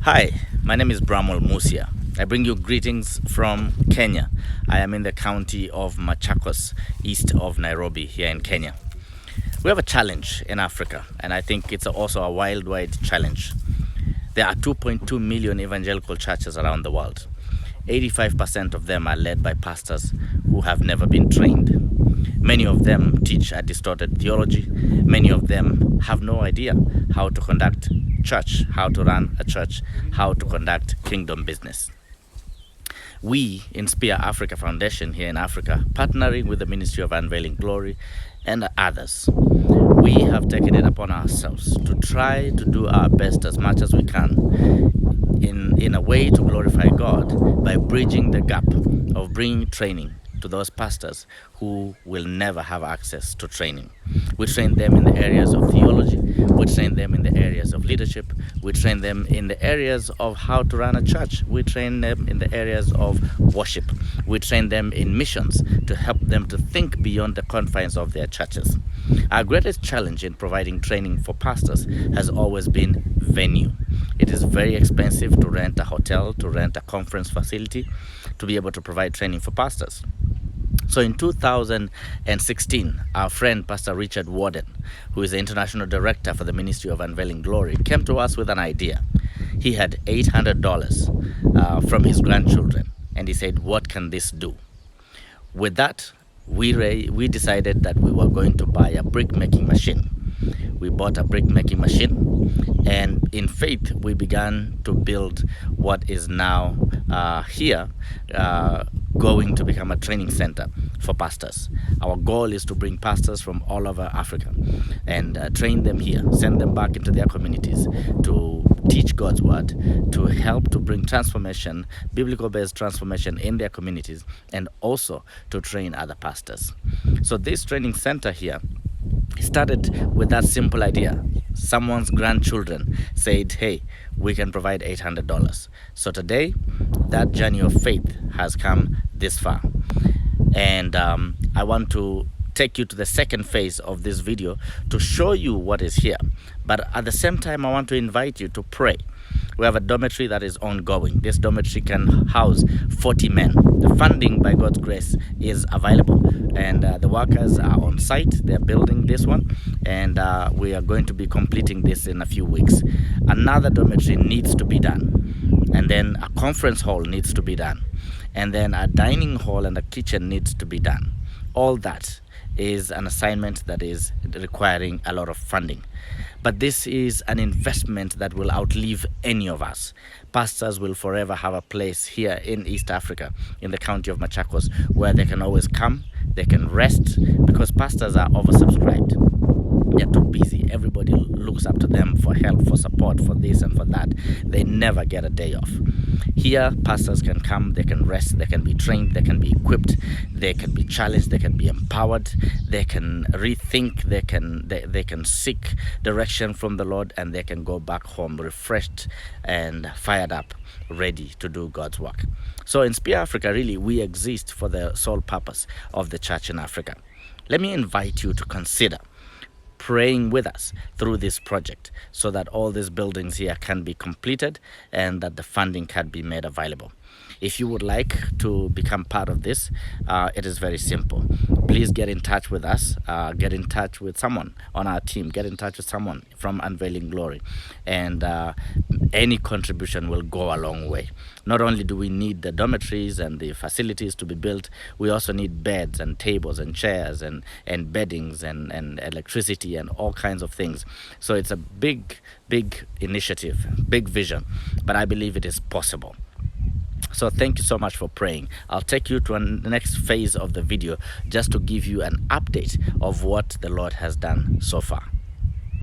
Hi, my name is Bramwell Musia. I bring you greetings from Kenya. I am in the county of Machakos, east of Nairobi, here in Kenya. We have a challenge in Africa, and I think it's also a worldwide challenge. There are 2.2 million evangelical churches around the world. 85% of them are led by pastors who have never been trained. Many of them teach a distorted theology. Many of them have no idea how to conduct church, how to run a church, how to conduct kingdom business. We in Spear Africa Foundation here in Africa, partnering with the Ministry of Unveiling Glory and others, we have taken it upon ourselves to try to do our best as much as we can in a way to glorify God by bridging the gap of bringing training to those pastors who will never have access to training. We train them in the areas of theology, we train them in the areas of leadership, we train them in the areas of how to run a church, we train them in the areas of worship, we train them in missions to help them to think beyond the confines of their churches. Our greatest challenge in providing training for pastors has always been venue. It is very expensive to rent a hotel, to rent a conference facility, to be able to provide training for pastors. So in 2016, our friend Pastor Richard Warden, who is the International Director for the Ministry of Unveiling Glory, came to us with an idea. He had $800 from his grandchildren, and he said, what can this do? With that, we decided that we were going to buy a brick making machine. We bought a brick making machine, and in faith we began to build what is now here going to become a training center for pastors. Our goal is to bring pastors from all over Africa and train them here, send them back into their communities to teach God's word, to help to bring transformation, biblical-based transformation in their communities, and also to train other pastors. So this training center here started with that simple idea. Someone's grandchildren said, hey, we can provide $800. So today, that journey of faith has come this far. And I want to take you to the second phase of this video to show you what is here. But at the same time, I want to invite you to pray. We have a dormitory that is ongoing. This dormitory can house 40 men. The funding, by God's grace, is available. And the workers are on site. They're building this one. And we are going to be completing this in a few weeks. Another dormitory needs to be done. And then a conference hall needs to be done. And then a dining hall and a kitchen needs to be done. All that is an assignment that is requiring a lot of funding. But this is an investment that will outlive any of us. Pastors will forever have a place here in East Africa, in the county of Machakos, where they can always come, they can rest, because pastors are oversubscribed. They're too busy. Everybody looks up to them for help, for support, for this and for that. They never get a day off. Here, pastors can come, they can rest, they can be trained, they can be equipped, they can be challenged, they can be empowered, they can rethink, they can seek direction from the Lord, and they can go back home refreshed and fired up, ready to do God's work. So in Spear Africa, really, we exist for the sole purpose of the church in Africa. Let me invite you to consider praying with us through this project so that all these buildings here can be completed and that the funding can be made available. If you would like to become part of this, it is very simple. Please get in touch with us, get in touch with someone on our team, get in touch with someone from Unveiling Glory, and any contribution will go a long way. Not only do we need the dormitories and the facilities to be built, we also need beds and tables and chairs and beddings and electricity and all kinds of things. So it's a big initiative, big vision, but I believe it is possible. So thank you so much for praying. I'll take you to the next phase of the video just to give you an update of what the Lord has done so far.